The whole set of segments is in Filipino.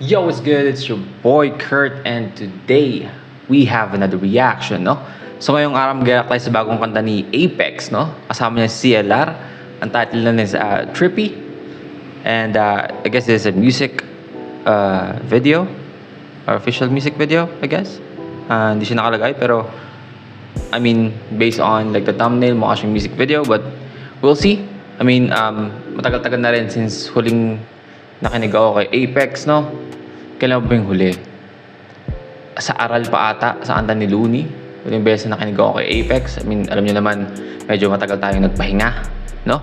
Yo, what's good? It's your boy Kurt, and today we have another reaction, no? So ngayong araw mag-react tayo sa bagong kanta ni Apex, no? Kasama niya si CLR. Ang title nun is Trippy. And I guess this is a music video, or official music video, I guess. Hindi siya nakalagay, pero I mean, based on like the thumbnail, mukha siyang music video, but we'll see. I mean, matagal-tagal na rin since huling nakinig ako kay Apex, no? Kailan ba yung huli? Sa Aral pa ata, sa kanta ni Looney. Huling beses na nakinig ako kay Apex. I mean, alam niyo naman, medyo matagal tayong nagpahinga, no?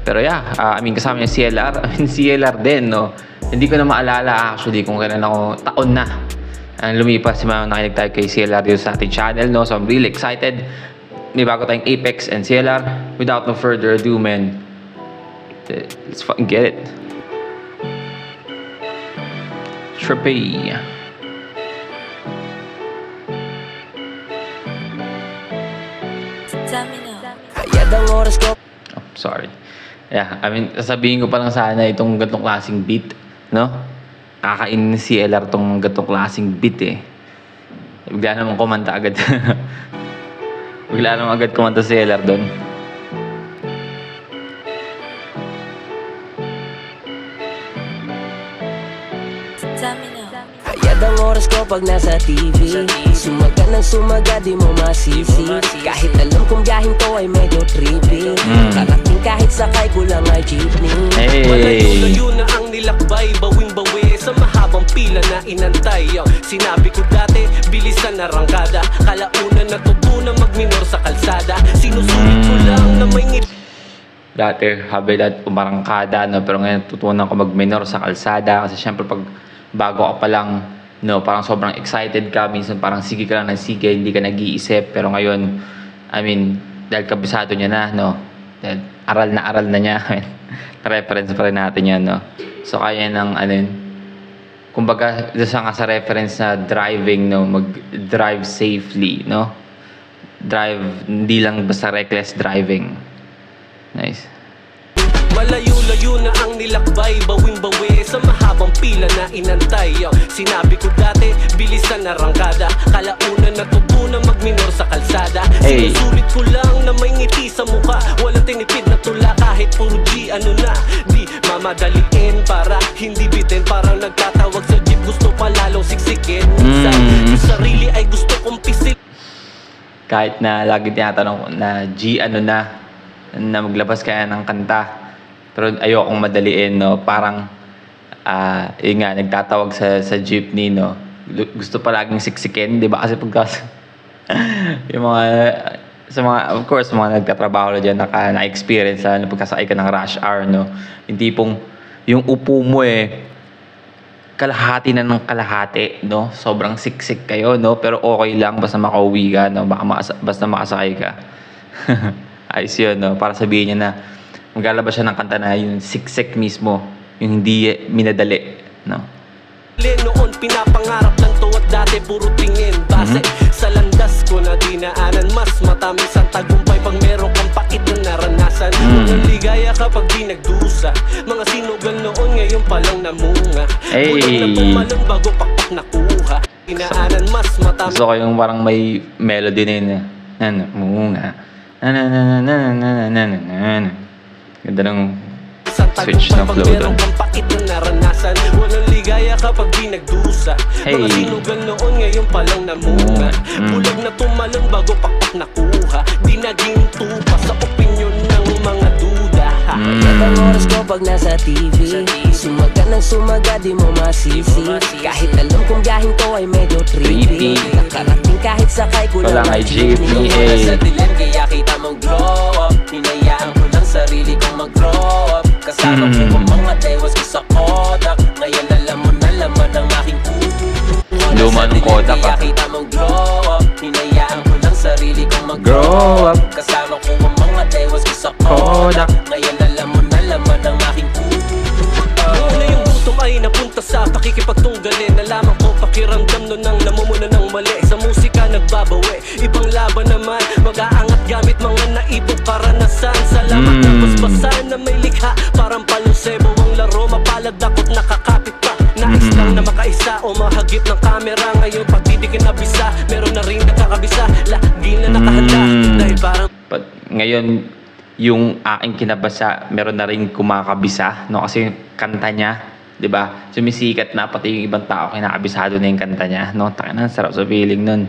Pero yeah, I mean, kasama niya CLR. I mean, CLR din, no? Hindi ko na maalala actually kung kailan ako, taon na. Lumipas si mga nakinig tayo kay CLR dito sa ating channel, no? So I'm really excited. May bago tayong Apex and CLR. Without no further ado, man, let's fucking get it. Trippy. Oh, sorry. Yeah, I mean, sasabihin ko pa lang sana itong gantong klaseng beat, no? Kakainin ni CLR tong gantong klaseng beat eh. Bigla naman kumanta agad. Bigla naman agad kumanta si CLR doon. Kaya ang oras ko pag nasa TV, sumaga ng sumaga, di mo masisi. Kahit alam kong biyahin ko ay medyo trippy, karating kahit sakay ko lang ay jeepney. Malayo-layo na ang nilakbay, bawing-bawi sa mahabang pila na inantay. Sinabi ko dati, bilisan na rangkada, kalaunan natutunan magminor sa kalsada. Sinusulit ko lang na may ngiti. Dati, habi dati umarangkada, no? Pero ngayon, tutunan ko mag-minor sa kalsada. Kasi syempre, pag bago ka pa lang, no, parang sobrang excited ka. Minsan parang sige ka lang ng sige, hindi ka nag-iisip. Pero ngayon, I mean, dahil kabisado niya na, no? Dahil aral na niya. Reference pa rin natin yan, no? So, kaya ng, ano yun, kumbaga, isa nga sa reference na driving, no? Mag-drive safely, no? Drive, hindi lang basta reckless driving. Nice. Malayo-layo na ang nilakbay, bawing-bawi sa mahabang pila na inantay. Sinabi ko dati, bilisan na rangkada, kalaunan natutunan magminor sa kalsada. Sinusulit ko lang na may ngiti sa mukha, walang tinipid na tula kahit puro G ano na. Di mamadaliin para hindi bitin, parang nagtatawag sa jeep, gusto pa lalong siksikin. Minsan, yung sarili ay gusto kong pisil. Kahit na lagi tinatanong ko na G ano na maglabas kaya ng kanta, pero ayokong madaliin, no? Parang yun nga, nagtatawag sa jeepney, no? Gusto pa laging siksikin, di ba? Kasi pagka yung mga sa mga, of course, mga nagtatrabaho na dyan, na-experience na pagkasakay ka ng rush hour, no? Yung tipong yung upo mo kalahati na ng kalahati, no? Sobrang siksik kayo, no? Pero okay lang basta makauwi ka, no? Basta makasakay ka. Ayos yun, no? Para sabihin niya na maglalabas siya ng kanta na yung siksik mismo, yung hindi minadali, no? Noon pinapangarap lang to at dati puro tingin base sa landas ko na dinaanan, mas matamis ang tagumpay pag meron kang pait na naranasan. Walang ligaya kapag di nagdusa, mga sinugal noon ngayon palang namunga. Kulang na pumalong bago pakpak nakuha, dinaanan mas matamis. Gusto ko yung parang may melody na yun na namunga. Ganda ng switch ng flow doon. Walang ligaya kapag di nagdusa, mga sinugal noon ngayon palang namunga. Bulag na tumalong bago pakpak nakuha, di naging tupa sa opinyon ng mga duda. Kaya ang oras ko pag nasa TV, sumaga ng sumaga, di mo masisi. Kahit alam kong biyahin ko ay medyo trippy, nakarating kahit sakay ko lang ay jeepney. Sa dilim kaya kita mong grow up, hinayaan ko lang sarili kong mag-grow up. Kasama ko ang mga dewas ko sa Kodak, ngayon alam mo na laman ang aking puto. Luma ng Kodak, kaya kita mong grow up, hinayaan ko lang sarili kong Grow up. Kasama ko ang mga dewas ko sa Kodak, ngayon alam mo na laman ang aking puto. Na yung gutom ay napunta sa pakikipagtunggalin, nalaman ko pakiramdam nun ang namumuna ng mali. Sa musika nagbabawi, ibang laban naman, mag-aangat gamit mga naibog karanasan. Salamat na basbasan na may likha, parang palusebo ang laro, mapalad ako't nakakapit pa. Nais lang na makaisa o mahagip ng camera. Ngayon pag di kinabisa, meron na rin nakakabisa. Lagi na nakahanda dahil parang Ngayon, yung aking kinabasa, meron na rin kumakabisa, no? Kasi yung kanta niya, 'di ba? Sumisikat na, pati yung ibang tao kinakabisado na yung kanta niya, no? Takinan, sarap sa feeling nun.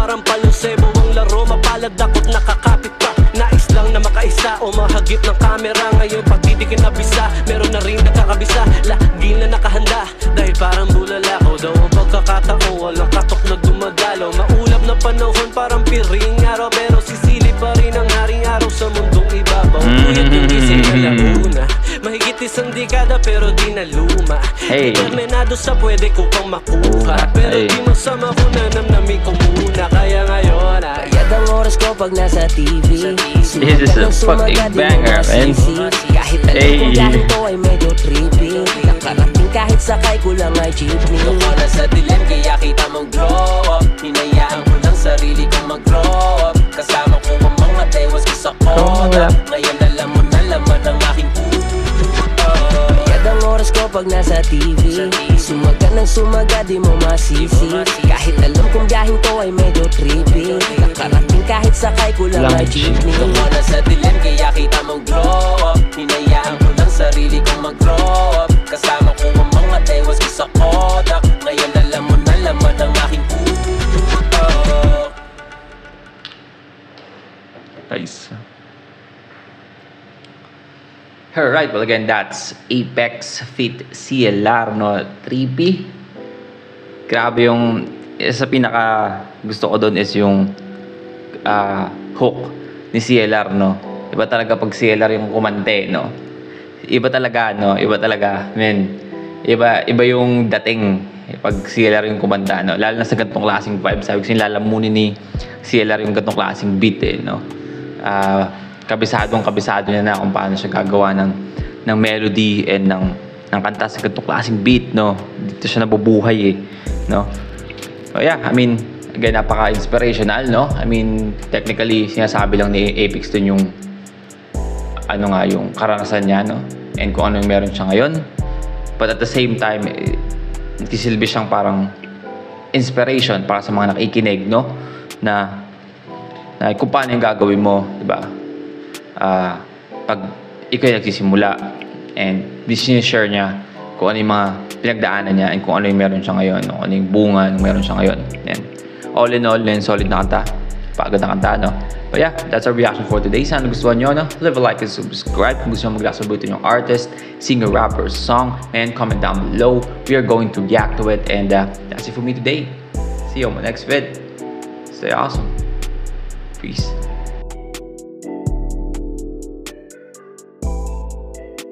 parang palusebo ang laro. Mapalad ako't nakakapit pa. Nais lang na makaisa o mahagip ng camera. Ngayon pag di kinabisa, meron na rin nakakabisa. Lagi na nakahanda dahil parang bulalakaw daw ang pagkakataon. Walang katok na dumadalaw. Maulap na panahon parang piring araw, pero sisili pa rin ang haring araw sa mundong ibabaw. Puyat yung gising na launa, mahigit isang dekada pero di na luma. Determinado sa pwede ko pang makuha, pero di masama ko na namnami ko muna. Kaya ngayon Bayad ang oras ko pag nasa TV. This is a fucking banger, man. Kahit alam kong gahin ko ay medyo trippy. Nakarating kahit sakay ko lang ay jeepney. Nung oras sa dilim kaya kita mong glow up. Hinayaan ko lang sarili kong mag-grow up. Kasama ko ang mga tewas ko sa koda. Ngayon alam mo na laman ang aking Bayad ang oras ko pag nasa TV. Sumaga ng sumaga di mo masisi. Kahit alam kong gahin ko ay medyo trippy. Nakarating kahit sakay ko lang ay jeepney. Nung oras sa dilim kaya kita mong glow up. Hinayaan ko lang sarili kong mag-grow up. Kasama ko ang mga tewas ko sa koda. Ngayon alam mo na laman ang aking Nice. Alright, well again, that's Apex Fit CLR, no? 3P. Grabe yung, sa pinaka gusto ko doon is yung hook ni CLR, no? Iba talaga pag CLR yung kumante, no? Iba talaga, no? Iba talaga, men. Iba yung dating pag CLR yung kumanta, no? Lalo na sa ganitong klaseng vibe. Sabi ko lalamunin ni CLR yung ganitong klaseng beat, no? Kabisado niya na kung paano siya gagawa ng melody and ng kanta sa ganitong klaseng beat, no? Dito siya nabubuhay, no? So yeah, I mean, again, napaka-inspirational, no? I mean, technically, sinasabi lang ni Apex dun yung yung karanasan niya, no? And kung ano yung meron siya ngayon. But at the same time, nagsisilbi siyang parang inspiration para sa mga nakikinig, no? Na kung paano yung gagawin mo, di ba? Pag ikaw yung nagsisimula and share niya kung ano yung mga pinagdaanan niya and kung ano yung meron siya ngayon, no? Kung ano yung bunga ng meron siya ngayon. And all in all, solid na kanta. Pagod na kanta, no? But yeah, that's our reaction for today. Sana gustuhan nyo, no? Leave a like and subscribe. Kung gusto nyo maglasabutin yung artist, singer, rapper, song, and comment down below. We are going to react to it. And that's it for me today. See you on my next vid. Stay awesome. Peace.